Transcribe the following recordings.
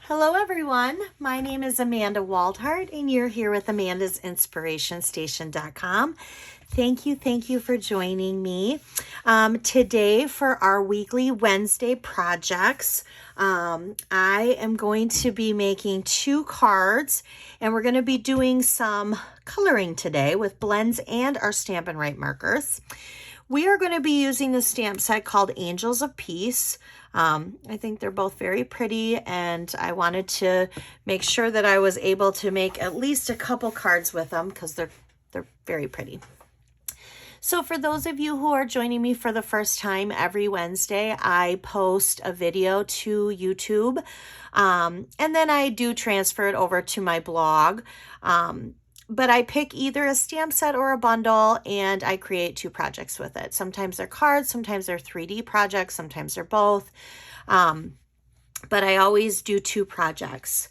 Hello everyone, my name is Amanda Waldhart and you're here with Amanda's InspirationStation.com. Thank you for joining me. Today for our weekly Wednesday projects, I am going to be making 2 cards and we're going to be doing some coloring today with blends and our Stampin Write markers. We are going to be using the stamp set called Angels of Peace. I think they're both very pretty and I wanted to make sure that I was able to make at least a couple cards with them because they're very pretty. So for those of you who are joining me for the first time, every Wednesday I post a video to YouTube and then I do transfer it over to my blog. But I pick either a stamp set or a bundle and I create 2 projects with it. Sometimes they're cards, sometimes they're 3D projects, sometimes they're both. But I always do 2 projects.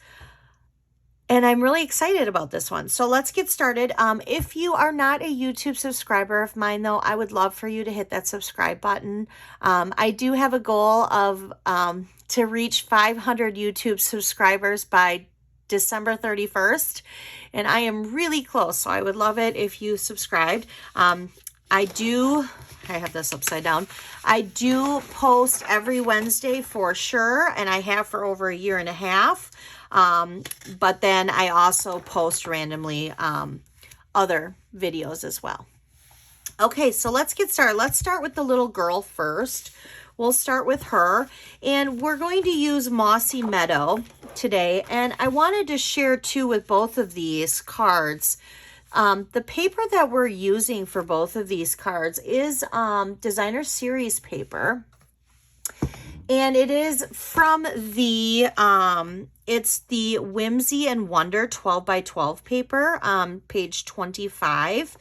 And I'm really excited about this one. So let's get started. If you are not a YouTube subscriber of mine though, I would love for you to hit that subscribe button. I do have a goal of to reach 500 YouTube subscribers by December 31st, and I am really close, so I would love it if you subscribed. I have this upside down. I do post every Wednesday for sure, and I have for over a year and a half, but then I also post randomly other videos as well. Okay, so let's get started. Let's start with the little girl first. We'll start with her, and we're going to use Mossy Meadow today, and I wanted to share too with both of these cards. The paper that we're using for both of these cards is Designer Series paper, and it is from the it's the Whimsy and Wonder 12 by 12 paper, page 25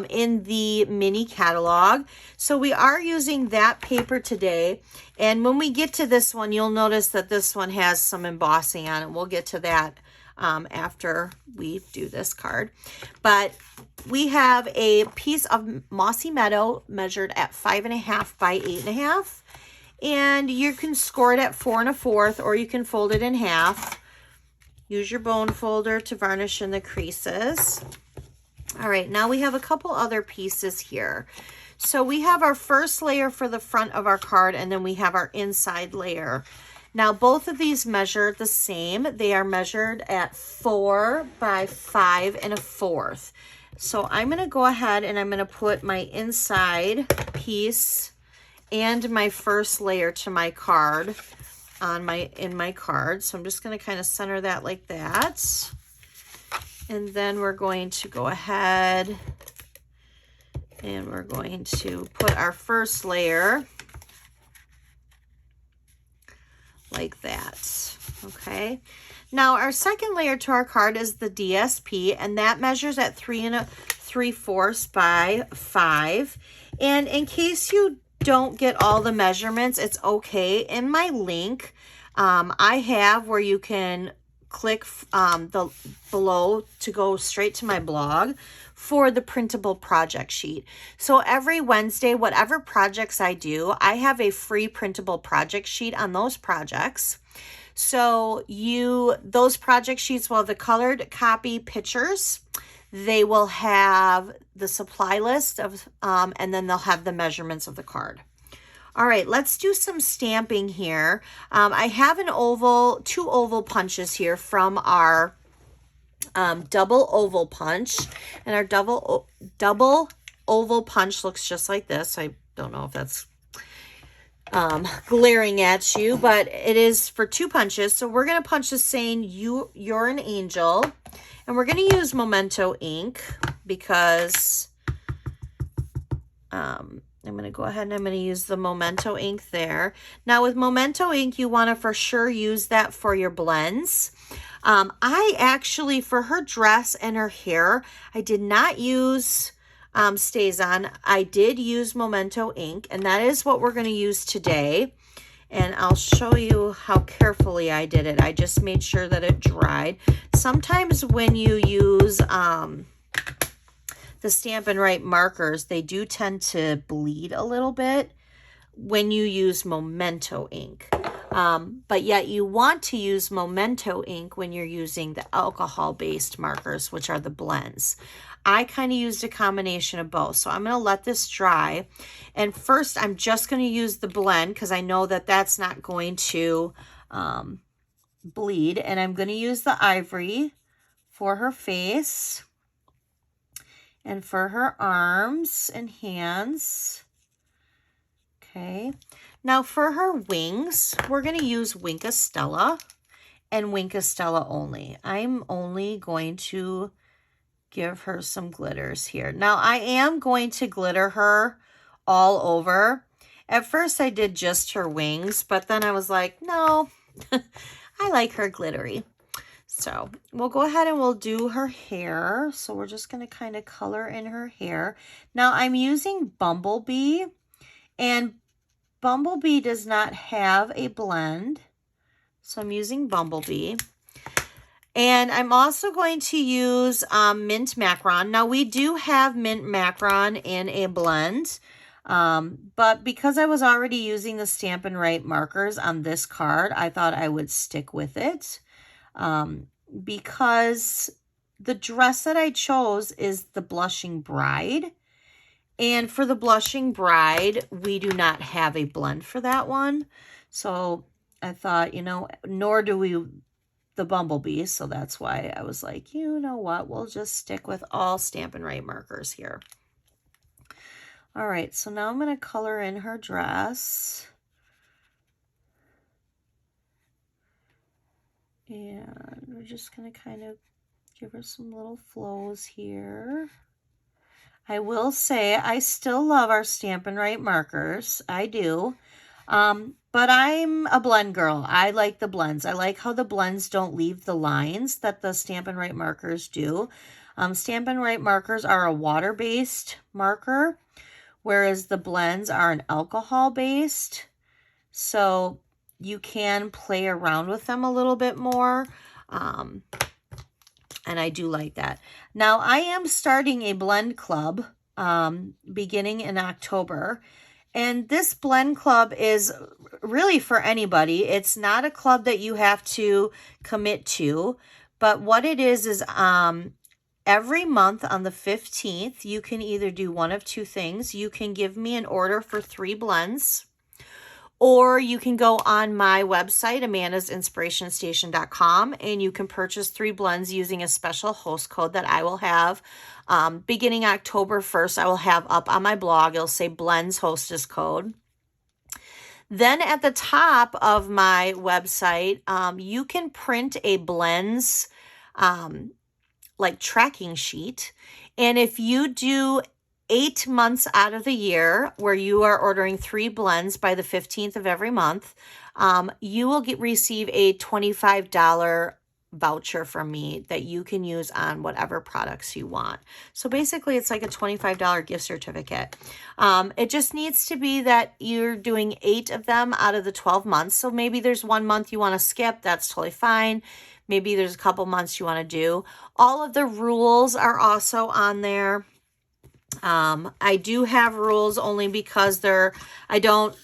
in the mini catalog. So we are using that paper today. And when we get to this one, you'll notice that this one has some embossing on it. We'll get to that after we do this card. But we have a piece of Mossy Meadow measured at 5.5 by 8.5. And you can score it at 4 1/4, or you can fold it in half. Use your bone folder to varnish in the creases. All right, now we have a couple other pieces here. So we have our first layer for the front of our card, and then we have our inside layer. Now both of these measure the same. They are measured at 4 by 5 1/4. So I'm going to go ahead and I'm going to put my inside piece and my first layer to my card in my card. So I'm just going to kind of center that like that. And then we're going to go ahead and we're going to put our first layer like that. Okay. Now our second layer to our card is the DSP, and that measures at 3 3/4 by 5. And in case you don't get all the measurements, it's okay. In my link, I have where you can click below to go straight to my blog for the printable project sheet. So every Wednesday, whatever projects I do, I have a free printable project sheet on those projects. So those project sheets will have the colored copy pictures. They will have the supply list of, and then they'll have the measurements of the card. All right, let's do some stamping here. I have 2 oval punches here from our double oval punch, and our double oval punch looks just like this. I don't know if that's glaring at you, but it is for 2 punches. So we're going to punch this saying you're an angel. And we're going to use Memento ink because I'm going to go ahead and I'm going to use the Memento ink there. Now with Memento ink, you want to for sure use that for your blends. I actually, for her dress and her hair, I did not use Stays On. I did use Memento ink, and that is what we're going to use today. And I'll show you how carefully I did it. I just made sure that it dried. Sometimes when you use the Stampin Write markers, they do tend to bleed a little bit when you use Memento ink. but yet you want to use Memento ink when you're using the alcohol-based markers, which are the blends. I kind of used a combination of both. So I'm going to let this dry. And first, I'm just going to use the blend because I know that that's not going to bleed. And I'm going to use the ivory for her face and for her arms and hands. Okay. Now for her wings, we're going to use Wink Stella and Wink Stella only. I'm only going to give her some glitters here. Now I am going to glitter her all over. At first I did just her wings, but then I was like, no, I like her glittery. So we'll go ahead and we'll do her hair. So we're just going to kind of color in her hair. Now I'm using Bumblebee, and Bumblebee does not have a blend. So I'm using Bumblebee. And I'm also going to use Mint Macaron. Now we do have Mint Macaron in a blend. But because I was already using the Stampin Write markers on this card, I thought I would stick with it. Because the dress that I chose is the Blushing Bride. And for the Blushing Bride, we do not have a blend for that one. So I thought, you know, nor do we the Bumblebee. So that's why I was like, you know what, we'll just stick with all Stampin' Write markers here. All right, so now I'm going to color in her dress. And we're just going to kind of give her some little flows here. I will say I still love our Stampin' Write markers. I do. But I'm a blend girl. I like the blends. I like how the blends don't leave the lines that the Stampin' Write markers do. Stampin' Write markers are a water-based marker, whereas the blends are an alcohol-based. So you can play around with them a little bit more. And I do like that. Now, I am starting a blend club beginning in October. And this blend club is really for anybody. It's not a club that you have to commit to. But what it is every month on the 15th, you can either do one of two things. You can give me an order for 3 blends. Or you can go on my website, amandasinspirationstation.com, and you can purchase 3 blends using a special host code that I will have beginning October 1st. I will have up on my blog. It'll say Blends Hostess Code. Then at the top of my website, you can print a blends like tracking sheet. And if you do 8 months out of the year where you are ordering 3 blends by the 15th of every month, you will receive a $25 voucher from me that you can use on whatever products you want. So basically it's like a $25 gift certificate. It just needs to be that you're doing 8 of them out of the 12 months. So maybe there's 1 month you want to skip. That's totally fine. Maybe there's a couple months you want to do. All of the rules are also on there. I do have rules only because I don't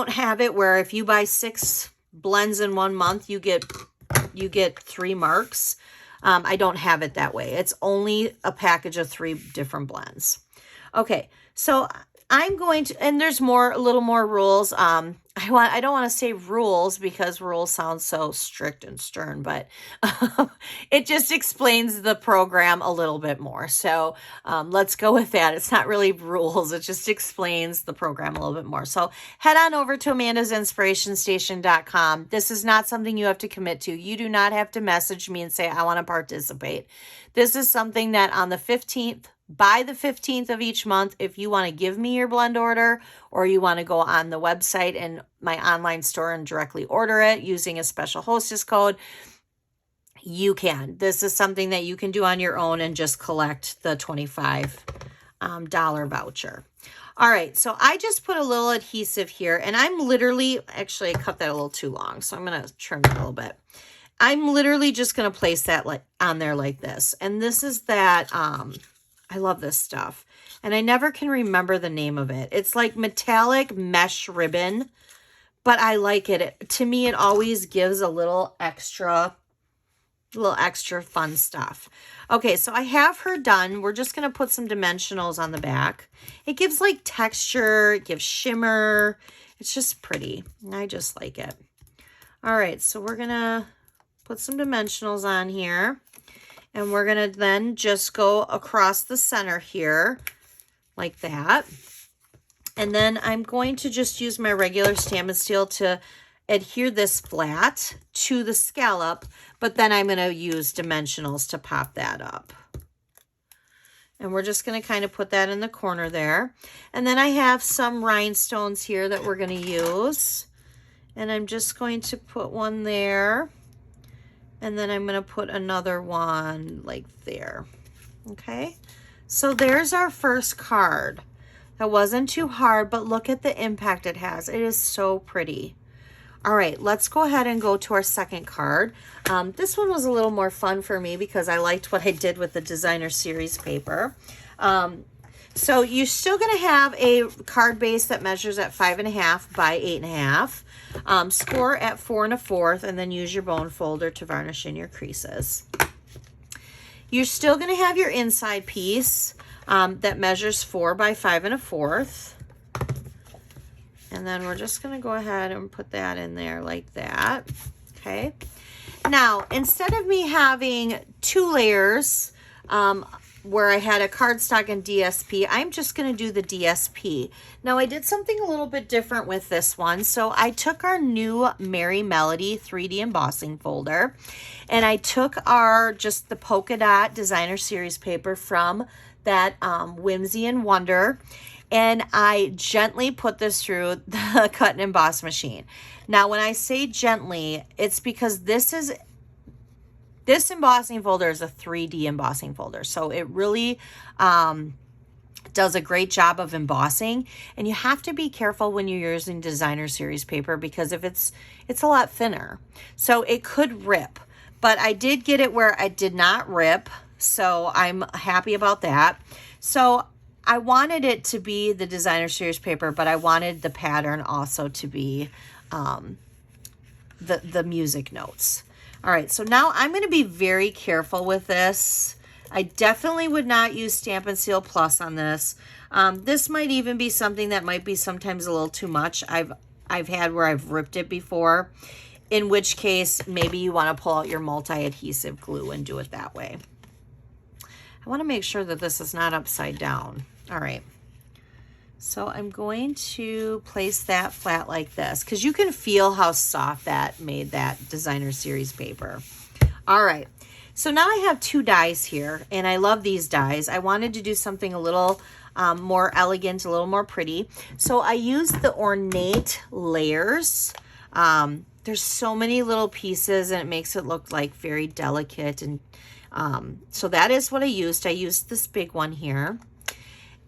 have it where if you buy 6 blends in 1 month, you get 3 marks. I don't have it that way. It's only a package of 3 different blends. Okay. So I'm going to, and there's a little more rules. I don't want to say rules because rules sound so strict and stern, but it just explains the program a little bit more. So let's go with that. It's not really rules. It just explains the program a little bit more. So head on over to amandasinspirationstation.com. This is not something you have to commit to. You do not have to message me and say, I want to participate. This is something that on the 15th, by the 15th of each month, if you want to give me your blend order or you want to go on the website and my online store and directly order it using a special hostess code, you can. This is something that you can do on your own and just collect the $25 voucher. All right, so I just put a little adhesive here, and I'm literally, actually I cut that a little too long, so I'm going to trim it a little bit. I'm literally just going to place that like on there like this. And this is that, I love this stuff. And I never can remember the name of it. It's like metallic mesh ribbon, but I like it. To me, it always gives a little extra fun stuff. Okay, so I have her done. We're just going to put some dimensionals on the back. It gives like texture, it gives shimmer. It's just pretty. I just like it. All right, so we're going to put some dimensionals on here. And we're going to then just go across the center here like that. And then I'm going to just use my regular Stampin' Steel to adhere this flat to the scallop, but then I'm going to use dimensionals to pop that up. And we're just going to kind of put that in the corner there. And then I have some rhinestones here that we're going to use. And I'm just going to put one there. And then I'm going to put another one like there. Okay. So there's our first card. That wasn't too hard, but look at the impact it has. It is so pretty. All right, let's go ahead and go to our second card. This one was a little more fun for me because I liked what I did with the designer series paper. So you're still going to have a card base that measures at 5.5 by 8.5. Score at 4 1/4, and then use your bone folder to varnish in your creases. You're still going to have your inside piece that measures 4 by 5 1/4. And then we're just going to go ahead and put that in there like that. Okay. Now, instead of me having 2 layers where I had a cardstock and DSP, I'm just going to do the DSP. Now, I did something a little bit different with this one. So I took our new Merry Melody 3D embossing folder, and I took just the polka dot designer series paper from that Whimsy and Wonder, and I gently put this through the cut and emboss machine. Now, when I say gently, it's because this embossing folder is a 3D embossing folder. So it really does a great job of embossing. And you have to be careful when you're using designer series paper because if it's a lot thinner. So it could rip. But I did get it where it did not rip. So I'm happy about that. So I wanted it to be the designer series paper, but I wanted the pattern also to be the music notes. All right, so now I'm going to be very careful with this. I definitely would not use Stampin' Seal Plus on this. This might even be something that might be sometimes a little too much. I've had where I've ripped it before, in which case maybe you want to pull out your multi-adhesive glue and do it that way. I want to make sure that this is not upside down. All right. So I'm going to place that flat like this because you can feel how soft that made that designer series paper. All right. So now I have 2 dies here, and I love these dies. I wanted to do something a little more elegant, a little more pretty. So I used the ornate layers. There's so many little pieces, and it makes it look like very delicate. And so that is what I used. I used this big one here.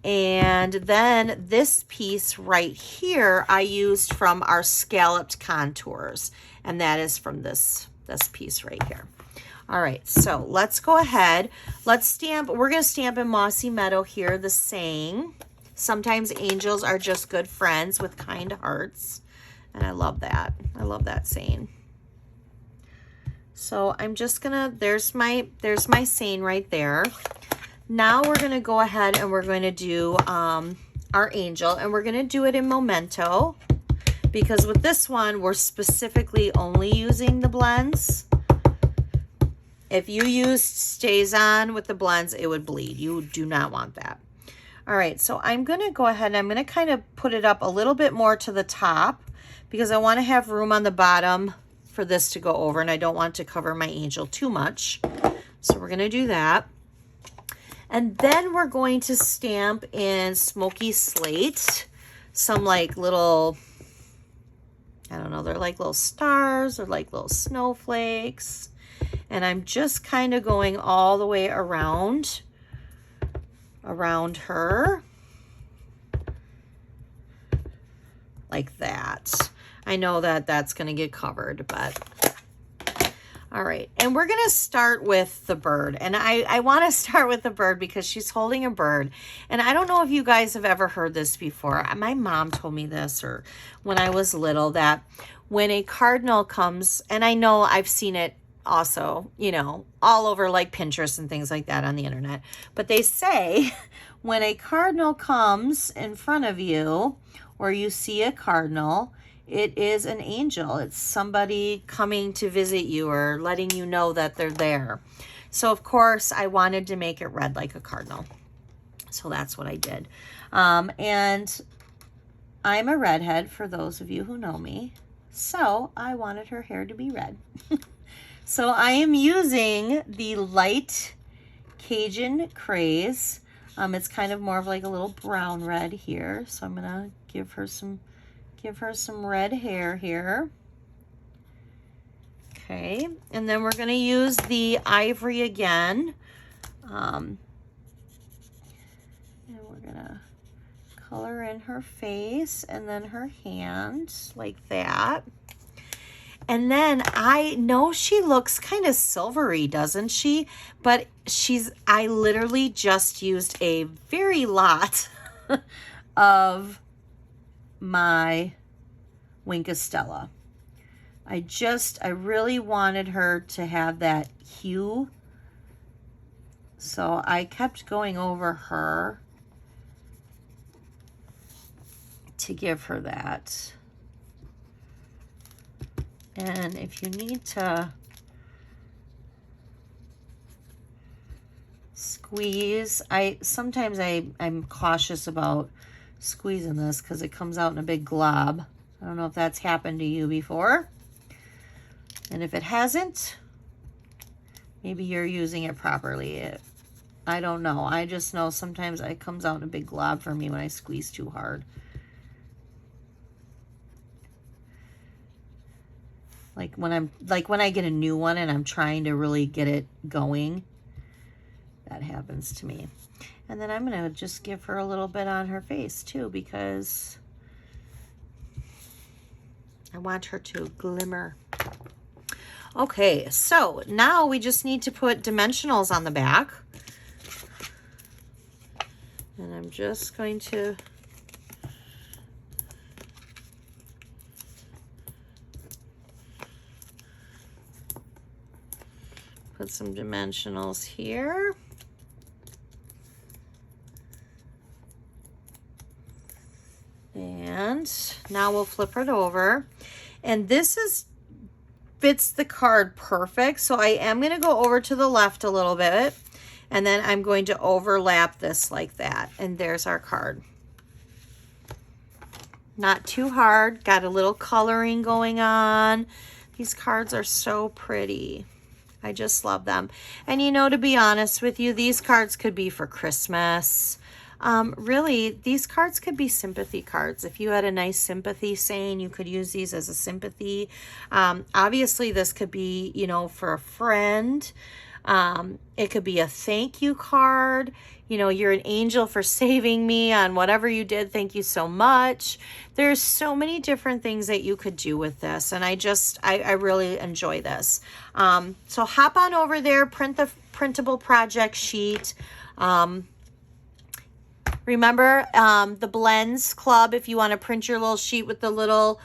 And then this piece right here, I used from our scalloped contours. And that is from this piece right here. All right, so let's go ahead. Let's stamp. We're going to stamp in Mossy Meadow here, the saying. Sometimes angels are just good friends with kind hearts. And I love that. I love that saying. So I'm just going to, there's my saying right there. Now we're going to go ahead and we're going to do our angel, and we're going to do it in Memento because with this one, we're specifically only using the blends. If you used Stays On with the blends, it would bleed. You do not want that. All right, so I'm going to go ahead and I'm going to kind of put it up a little bit more to the top because I want to have room on the bottom for this to go over, and I don't want to cover my angel too much. So we're going to do that. And then we're going to stamp in Smoky Slate some like little, I don't know, they're like little stars or like little snowflakes. And I'm just kind of going all the way around her like that. I know that that's going to get covered, but All right, and we're gonna start with the bird. And I wanna start with the bird because she's holding a bird. And I don't know if you guys have ever heard this before. My mom told me this, or when I was little, that when a cardinal comes, and I know I've seen it also, you know, all over like Pinterest and things like that on the internet. But they say when a cardinal comes in front of you, or you see a cardinal, it is an angel. It's somebody coming to visit you or letting you know that they're there. So of course I wanted to make it red like a cardinal. So that's what I did. And I'm a redhead for those of you who know me. So I wanted her hair to be red. So I am using the light Cajun Craze. It's kind of more of like a little brown red here. So I'm gonna give her some red hair here. Okay, and then we're gonna use the ivory again. And we're gonna color in her face and then her hand like that. And then I know she looks kind of silvery, doesn't she? But I literally just used a very lot of my Winkostella. I really wanted her to have that hue. So I kept going over her to give her that. And if you need to squeeze, sometimes I'm cautious about squeezing this because it comes out in a big glob. I don't know if that's happened to you before. And if it hasn't, maybe you're using it properly. I don't know. I just know sometimes it comes out in a big glob for me when I squeeze too hard. Like when I get a new one and I'm trying to really get it going, that happens to me. And then I'm gonna just give her a little bit on her face too, because I want her to glimmer. Okay, so now we just need to put dimensionals on the back. And I'm just going to put some dimensionals here. And now we'll flip it over. And this fits the card perfect. So I am going to go over to the left a little bit. And then I'm going to overlap this like that. And there's our card. Not too hard. Got a little coloring going on. These cards are so pretty. I just love them. And you know, to be honest with you, these cards could be for Christmas. Really, these cards could be sympathy cards. If you had a nice sympathy saying, you could use these as a sympathy. Obviously, this could be, you know, for a friend. It could be a thank you card. You know, you're an angel for saving me on whatever you did. Thank you so much. There's so many different things that you could do with this. And I really enjoy this. So hop on over there, print the printable project sheet. Remember the Blends Club, if you want to print your little sheet with the little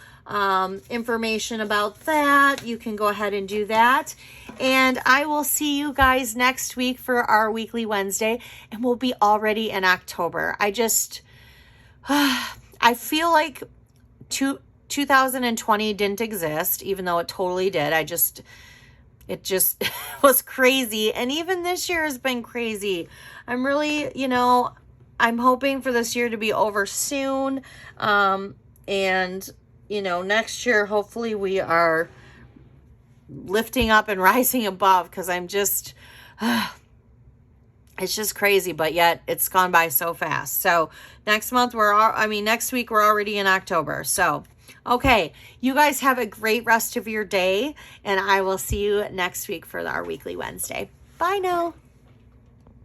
information about that, you can go ahead and do that. And I will see you guys next week for our weekly Wednesday, and we'll be already in October. I feel like 2020 didn't exist, even though it totally did. It just was crazy. And even this year has been crazy. I'm really, you know, I'm hoping for this year to be over soon. And, you know, next year, hopefully we are lifting up and rising above, because I'm just, it's just crazy, but yet it's gone by so fast. So next week we're already in October. So, okay, you guys have a great rest of your day, and I will see you next week for our weekly Wednesday. Bye now.